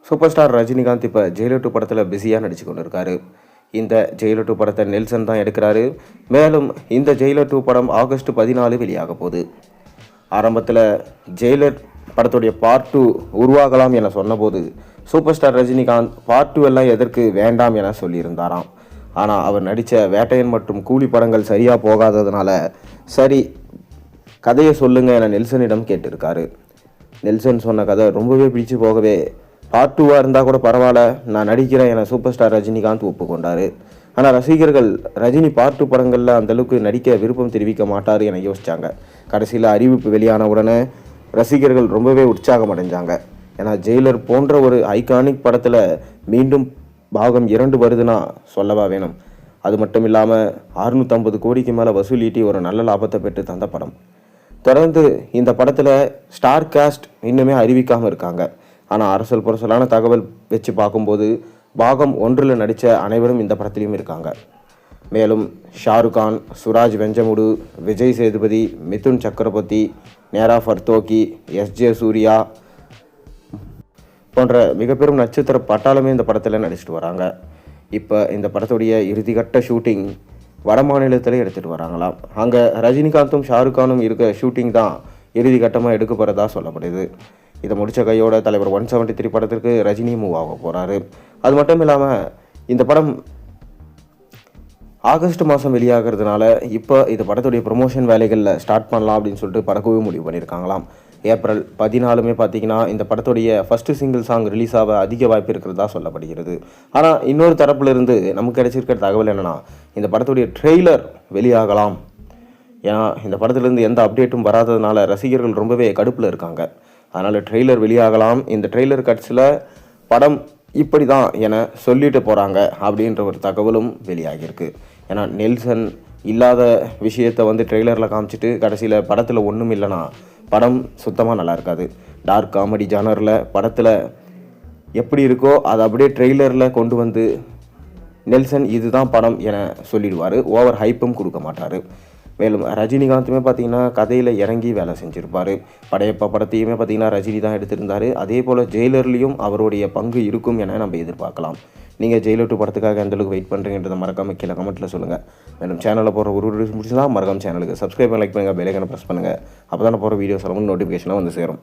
Super star Rajinikanth இப்போ Jailer 2 படத்தில் பிஸியாக நடிச்சு கொண்டு இருக்காரு. இந்த ஜெயிலர் 2 படத்தை நெல்சன் தான் எடுக்கிறாரு. மேலும் இந்த ஜெயிலர் 2 படம் ஆகஸ்ட் 14 வெளியாக போகுது. ஆரம்பத்தில் ஜெயிலர் படத்துடைய பார்ட் 2 உருவாகலாம் என சொன்னபோது சூப்பர் ஸ்டார் ரஜினிகாந்த் பார்ட் 2 எல்லாம் எதற்கு வேண்டாம் என சொல்லியிருந்தாராம். ஆனால் அவர் நடித்த வேட்டையன் மற்றும் கூலி படங்கள் சரியாக போகாததுனால சரி கதையை சொல்லுங்க என நெல்சனிடம் கேட்டிருக்காரு. நெல்சன் சொன்ன கதை ரொம்பவே பிடிச்சு போகவே பார்ட் 2வாக இருந்தால் கூட பரவாயில்ல, நான் நடிக்கிறேன் என சூப்பர் ஸ்டார் ரஜினிகாந்த் ஒப்புக்கொண்டார். ஆனால் ரசிகர்கள் ரஜினி பார்ட் 2 படங்களில் அந்தளவுக்கு நடிக்க விருப்பம் தெரிவிக்க மாட்டார் என யோசித்தாங்க. கடைசியில் அறிவிப்பு வெளியான உடனே ரசிகர்கள் ரொம்பவே உற்சாகம் அடைஞ்சாங்க. ஏன்னா ஜெயிலர் போன்ற ஒரு ஐகானிக் படத்தில் மீண்டும் பாகம் 2 வருதுன்னா சொல்லவா வேணும். அது மட்டும் இல்லாமல் 650 கோடிக்கு மேலே வசூலீட்டி ஒரு நல்ல லாபத்தை பெற்று தந்த படம். தொடர்ந்து இந்த படத்தில் ஸ்டார் காஸ்ட் இன்னுமே அறிவிக்காமல் இருக்காங்க. ஆனால் அரசல் புரசலான தகவல் வச்சு பார்க்கும்போது பாகம் 1 நடித்த அனைவரும் இந்த படத்துலையும் இருக்காங்க. மேலும் ஷாருக்கான், சுராஜ் வெஞ்சமுடு, விஜய் சேதுபதி, மிதுன் சக்கரவர்த்தி, நேரா ஃபர்தோகி, எஸ்ஜே சூர்யா போன்ற மிகப்பெரும் நட்சத்திர பட்டாளமே இந்த படத்தில் நடிச்சிட்டு வராங்க. இப்போ இந்த படத்துடைய இறுதிக்கட்ட ஷூட்டிங் வட மாநிலத்தில் எடுத்துகிட்டு வராங்களாம். அங்கே ரஜினிகாந்தும் ஷாருக்கானும் இருக்க ஷூட்டிங் தான் இறுதி கட்டமாக எடுக்க போகிறதா சொல்லப்படுது. இதை முடித்த கையோட தலைவர் 173 படத்திற்கு ரஜினி மூவ் ஆக போகிறாரு. அது மட்டும் இல்லாமல் இந்த படம் ஆகஸ்ட் மாதம் வெளியாகிறதுனால இப்போ இந்த படத்துடைய ப்ரொமோஷன் வேலைகளில் ஸ்டார்ட் பண்ணலாம் அப்படின்னு சொல்லிட்டு பறக்கவே முடிவு பண்ணியிருக்காங்களாம். ஏப்ரல் 14 பார்த்தீங்கன்னா இந்த படத்துடைய ஃபஸ்ட்டு சிங்கிள் சாங் ரிலீஸ் ஆக அதிக வாய்ப்பு இருக்கிறதா சொல்லப்படுகிறது. ஆனால் இன்னொரு தரப்புலேருந்து நமக்கு கிடைச்சிருக்கிற தகவல் என்னென்னா இந்த படத்துடைய ட்ரெய்லர் வெளியாகலாம். ஏன்னா இந்த படத்துலேருந்து எந்த அப்டேட்டும் வராததுனால ரசிகர்கள் ரொம்பவே கடுப்பில் இருக்காங்க. அதனால் ட்ரெய்லர் வெளியாகலாம். இந்த ட்ரெய்லர் கட்ஸில் படம் இப்படி தான் என சொல்லிட்டு போகிறாங்க அப்படின்ற ஒரு தகவலும் வெளியாகியிருக்கு. ஏன்னா நெல்சன் இல்லாத விஷயத்தை ட்ரெய்லரில் காமிச்சிட்டு கடைசியில் படத்தில் ஒன்றும் இல்லைன்னா படம் சுத்தமாக நல்லா இருக்காது. டார்க் காமெடி ஜானரில் படத்தில் எப்படி இருக்கோ அதை அப்படியே ட்ரெய்லரில் கொண்டு வந்து நெல்சன் இதுதான் படம் என சொல்லிடுவார். ஓவர் ஹைப்பும் கொடுக்க மாட்டார். மேலும் ரஜினிகாந்துமே பார்த்திங்கன்னா கதையில் இறங்கி வேலை செஞ்சுருப்பார். படையப்பா படத்தையுமே பார்த்திங்கன்னா ரஜினி தான் எடுத்திருந்தார். அதே போல் ஜெயிலர்லேயும் அவருடைய பங்கு இருக்கும் என நம்ம எதிர்பார்க்கலாம். நீங்கள் ஜெயிலர் 2 படத்துக்காக எந்தளவுக்கு வெயிட் பண்ணுறீங்கன்றதை மறக்காமல் கீழே கமெண்ட்டில் சொல்லுங்கள். மேலும் சேனலில் போகிற ஒரு முடிச்சுதான் மறக்காம சேனலுக்கு சப்ஸ்கிரைப் லைக் பண்ணுங்கள், பெல் ஐகானை ப்ரெஸ் பண்ணுங்கள். அப்போ தான் போகிற வீடியோஸ் எல்லாம் நோட்டிஃபிகேஷனாக வந்து சேரும்.